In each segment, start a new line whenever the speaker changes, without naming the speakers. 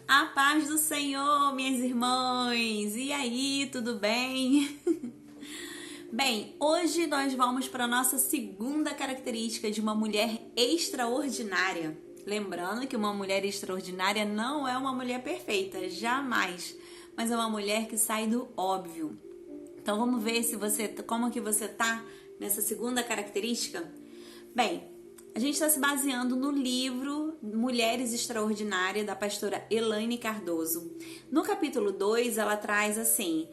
A paz do Senhor, minhas irmãs! E aí, tudo bem? Bem, hoje nós vamos para a nossa segunda característica de uma mulher extraordinária. Lembrando que uma mulher extraordinária não é uma mulher perfeita, jamais, mas é uma mulher que sai do óbvio. Então vamos ver como que você tá nessa segunda característica? Bem, a gente está se baseando no livro Mulheres Extraordinárias, da pastora Elaine Cardoso. No capítulo 2, ela traz assim,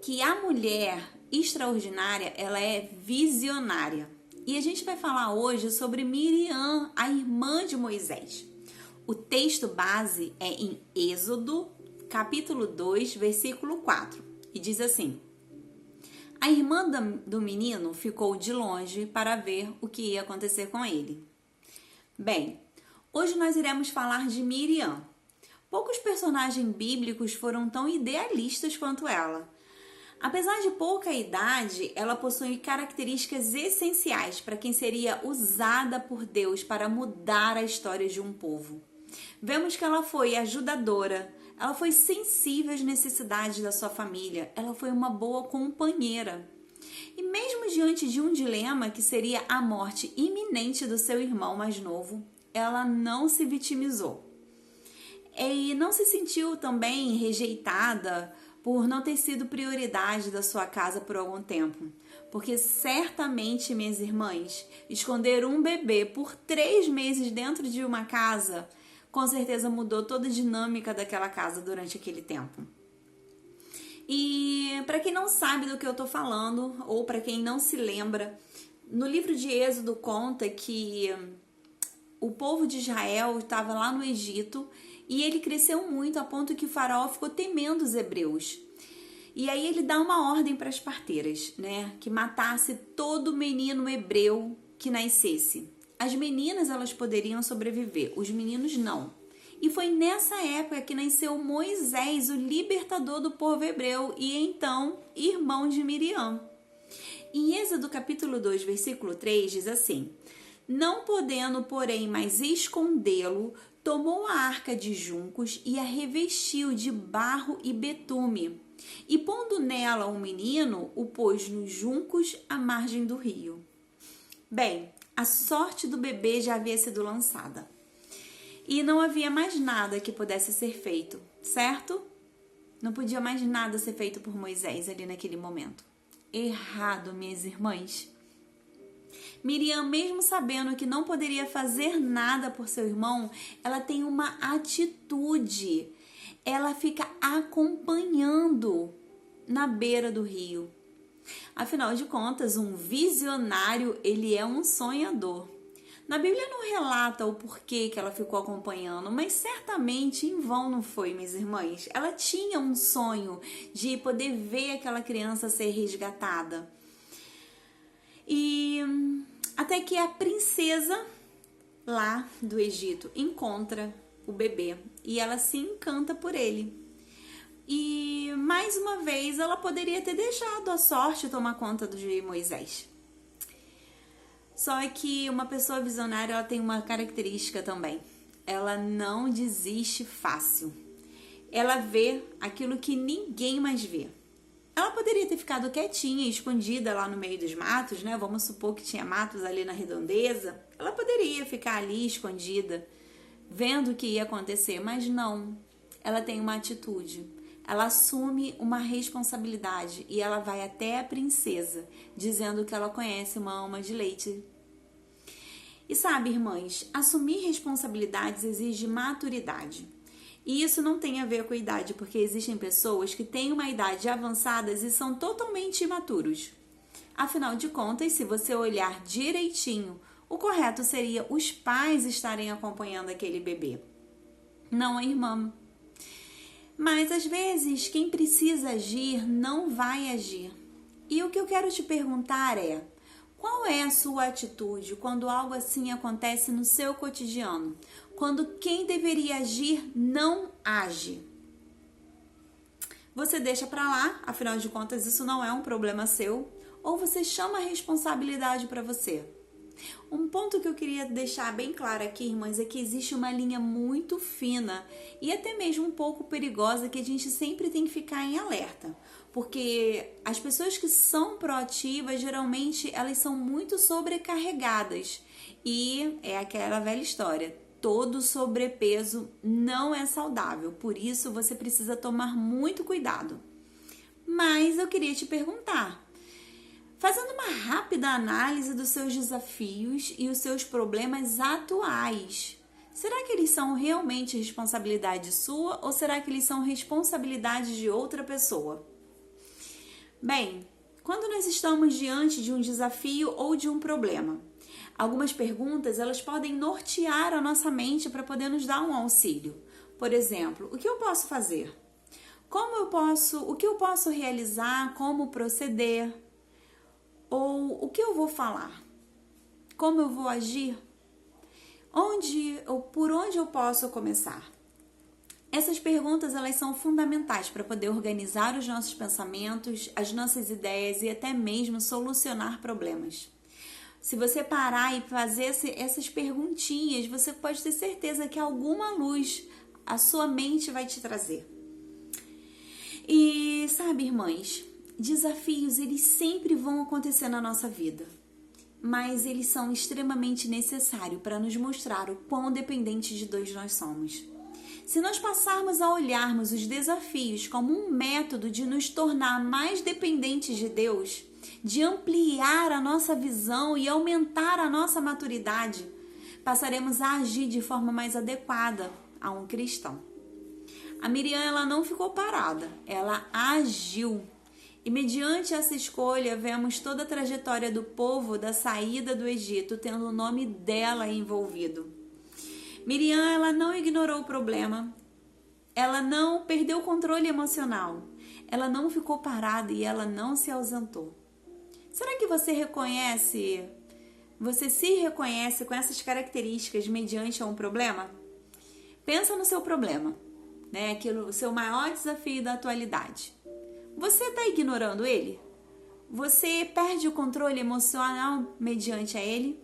que a mulher extraordinária, ela é visionária. E a gente vai falar hoje sobre Miriam, a irmã de Moisés. O texto base é em Êxodo, capítulo 2, versículo 4. E diz assim: a irmã do menino ficou de longe para ver o que ia acontecer com ele. Bem, hoje nós iremos falar de Miriam. Poucos personagens bíblicos foram tão idealistas quanto ela. Apesar de pouca idade, ela possui características essenciais para quem seria usada por Deus para mudar a história de um povo. Vemos que ela foi ajudadora, ela foi sensível às necessidades da sua família, ela foi uma boa companheira. E mesmo diante de um dilema que seria a morte iminente do seu irmão mais novo, ela não se vitimizou. E não se sentiu também rejeitada por não ter sido prioridade da sua casa por algum tempo. Porque certamente, minhas irmãs, esconder um bebê por 3 meses dentro de uma casa, com certeza mudou toda a dinâmica daquela casa durante aquele tempo. E para quem não sabe do que eu tô falando, ou para quem não se lembra, no livro de Êxodo conta que o povo de Israel estava lá no Egito e ele cresceu muito a ponto que o faraó ficou temendo os hebreus. E aí ele dá uma ordem para as parteiras, né, que matasse todo menino hebreu que nascesse. As meninas, elas poderiam sobreviver, os meninos não. E foi nessa época que nasceu Moisés, o libertador do povo hebreu e então irmão de Miriam. Em Êxodo capítulo 2, versículo 3 diz assim: não podendo, porém, mais escondê-lo, tomou a arca de juncos e a revestiu de barro e betume. E pondo nela o menino, o pôs nos juncos à margem do rio. Bem, a sorte do bebê já havia sido lançada. E não havia mais nada que pudesse ser feito, certo? Não podia mais nada ser feito por Moisés ali naquele momento. Errado, minhas irmãs. Miriam, mesmo sabendo que não poderia fazer nada por seu irmão, ela tem uma atitude. Ela fica acompanhando na beira do rio. Afinal de contas, um visionário, ele é um sonhador. Na Bíblia não relata o porquê que ela ficou acompanhando, mas certamente em vão não foi, minhas irmãs. Ela tinha um sonho de poder ver aquela criança ser resgatada. E até que a princesa lá do Egito encontra o bebê e ela se encanta por ele. E mais uma vez ela poderia ter deixado a sorte tomar conta de Moisés. Só que uma pessoa visionária, ela tem uma característica também. Ela não desiste fácil. Ela vê aquilo que ninguém mais vê. Ela poderia ter ficado quietinha, escondida lá no meio dos matos, né? Vamos supor que tinha matos ali na redondeza. Ela poderia ficar ali escondida, vendo o que ia acontecer, mas não. Ela tem uma atitude. Ela assume uma responsabilidade e ela vai até a princesa, dizendo que ela conhece uma ama de leite. E sabe, irmãs, assumir responsabilidades exige maturidade. E isso não tem a ver com a idade, porque existem pessoas que têm uma idade avançada e são totalmente imaturos. Afinal de contas, se você olhar direitinho, o correto seria os pais estarem acompanhando aquele bebê, não a irmã. Mas às vezes quem precisa agir não vai agir. E o que eu quero te perguntar é: qual é a sua atitude quando algo assim acontece no seu cotidiano? Quando quem deveria agir não age? Você deixa pra lá, afinal de contas isso não é um problema seu, ou você chama a responsabilidade para você? Um ponto que eu queria deixar bem claro aqui, irmãs, é que existe uma linha muito fina e até mesmo um pouco perigosa que a gente sempre tem que ficar em alerta. Porque as pessoas que são proativas, geralmente, elas são muito sobrecarregadas. E é aquela velha história, todo sobrepeso não é saudável, por isso você precisa tomar muito cuidado. Mas eu queria te perguntar, fazendo uma rápida análise dos seus desafios e os seus problemas atuais, será que eles são realmente responsabilidade sua ou será que eles são responsabilidade de outra pessoa? Bem, quando nós estamos diante de um desafio ou de um problema, algumas perguntas elas podem nortear a nossa mente para poder nos dar um auxílio. Por exemplo, o que eu posso fazer? O que eu posso realizar? Como proceder? Ou o que eu vou falar? Como eu vou agir? Por onde eu posso começar? Essas perguntas elas são fundamentais para poder organizar os nossos pensamentos, as nossas ideias e até mesmo solucionar problemas. Se você parar e fazer essas perguntinhas, você pode ter certeza que alguma luz a sua mente vai te trazer. E sabe, irmãs, desafios eles sempre vão acontecer na nossa vida, mas eles são extremamente necessários para nos mostrar o quão dependentes de Deus nós somos. Se nós passarmos a olharmos os desafios como um método de nos tornar mais dependentes de Deus, de ampliar a nossa visão e aumentar a nossa maturidade, passaremos a agir de forma mais adequada a um cristão. A Miriam ela não ficou parada, ela agiu. E mediante essa escolha, vemos toda a trajetória do povo da saída do Egito, tendo o nome dela envolvido. Miriam, ela não ignorou o problema, ela não perdeu o controle emocional, ela não ficou parada e ela não se ausentou. Será que você se reconhece com essas características mediante a um problema? Pensa no seu problema, né? O seu maior desafio da atualidade. Você está ignorando ele? Você perde o controle emocional mediante a ele?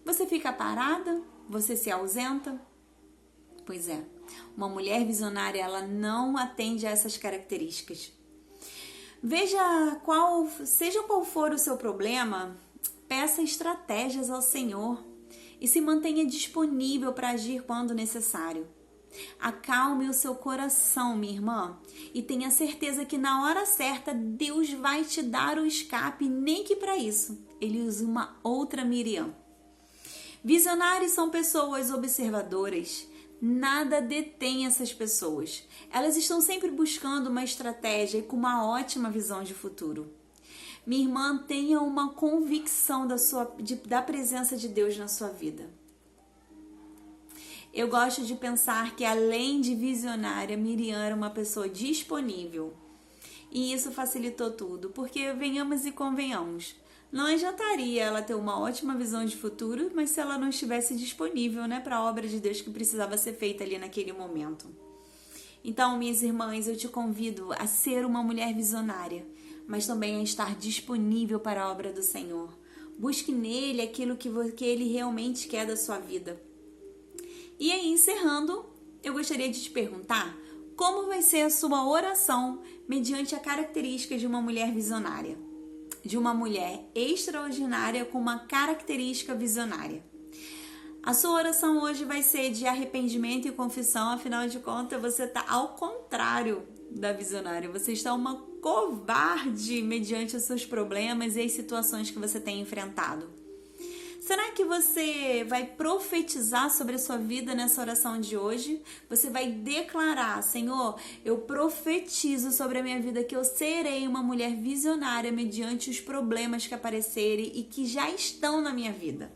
Você fica parada? Você se ausenta? Pois é, uma mulher visionária, ela não atende a essas características. Seja qual for o seu problema, peça estratégias ao Senhor e se mantenha disponível para agir quando necessário. Acalme o seu coração, minha irmã, e tenha certeza que na hora certa Deus vai te dar o escape, nem que para isso Ele use uma outra Miriam. Visionários são pessoas observadoras. Nada detém essas pessoas. Elas estão sempre buscando uma estratégia e com uma ótima visão de futuro. Minha irmã, tenha uma convicção da presença de Deus na sua vida. Eu gosto de pensar que além de visionária, Miriam era uma pessoa disponível. E isso facilitou tudo, porque venhamos e convenhamos. Não adiantaria ela ter uma ótima visão de futuro, mas se ela não estivesse disponível, né, para a obra de Deus que precisava ser feita ali naquele momento. Então, minhas irmãs, eu te convido a ser uma mulher visionária, mas também a estar disponível para a obra do Senhor. Busque nele aquilo que ele realmente quer da sua vida. E aí, encerrando, eu gostaria de te perguntar como vai ser a sua oração mediante a característica de uma mulher visionária, de uma mulher extraordinária com uma característica visionária. A sua oração hoje vai ser de arrependimento e confissão, afinal de contas você está ao contrário da visionária, você está uma covarde mediante os seus problemas e as situações que você tem enfrentado. Será que você vai profetizar sobre a sua vida nessa oração de hoje? Você vai declarar: Senhor, eu profetizo sobre a minha vida que eu serei uma mulher visionária mediante os problemas que aparecerem e que já estão na minha vida?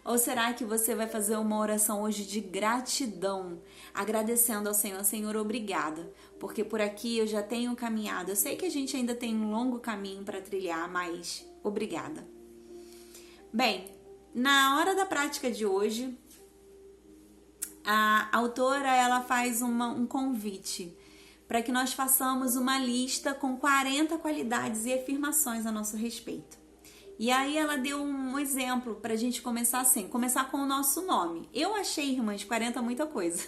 Ou será que você vai fazer uma oração hoje de gratidão, agradecendo ao Senhor: Senhor, obrigada, porque por aqui eu já tenho caminhado. Eu sei que a gente ainda tem um longo caminho para trilhar, mas obrigada. Bem, na hora da prática de hoje, a autora ela faz um convite para que nós façamos uma lista com 40 qualidades e afirmações a nosso respeito. E aí ela deu um exemplo pra gente começar assim, começar com o nosso nome. Eu achei, irmãs, 40 muita coisa.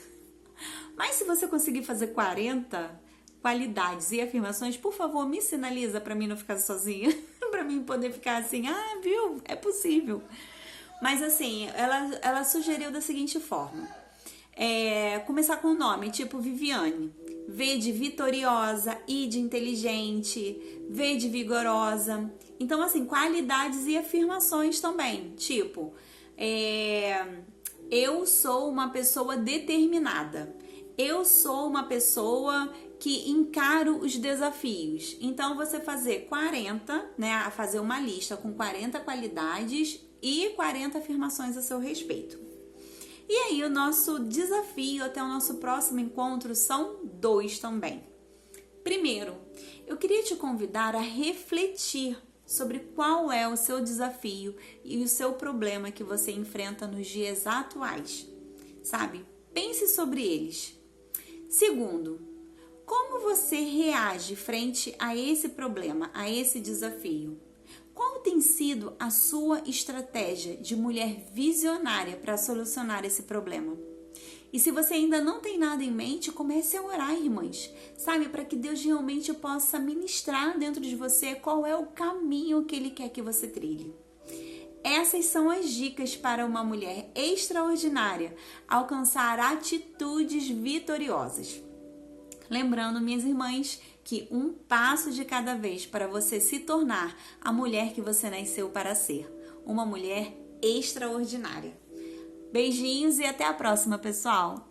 Mas se você conseguir fazer 40 qualidades e afirmações, por favor, me sinaliza pra mim não ficar sozinha, pra mim poder ficar assim, viu? É possível. Mas assim, ela sugeriu da seguinte forma. Começar com o nome, tipo Viviane. V de vitoriosa, I de inteligente, V de vigorosa. Então, assim, qualidades e afirmações também. Tipo, eu sou uma pessoa determinada. Eu sou uma pessoa que encaro os desafios. Então, você fazer 40, né? Fazer uma lista com 40 qualidades e 40 afirmações a seu respeito. E aí, o nosso desafio até o nosso próximo encontro são 2 também. Primeiro, eu queria te convidar a refletir sobre qual é o seu desafio e o seu problema que você enfrenta nos dias atuais. Sabe? Pense sobre eles. Segundo, como você reage frente a esse problema, a esse desafio? Qual tem sido a sua estratégia de mulher visionária para solucionar esse problema? E se você ainda não tem nada em mente, comece a orar, irmãs, sabe? Para que Deus realmente possa ministrar dentro de você qual é o caminho que Ele quer que você trilhe. Essas são as dicas para uma mulher extraordinária alcançar atitudes vitoriosas. Lembrando, minhas irmãs, que um passo de cada vez para você se tornar a mulher que você nasceu para ser. Uma mulher extraordinária. Beijinhos e até a próxima, pessoal!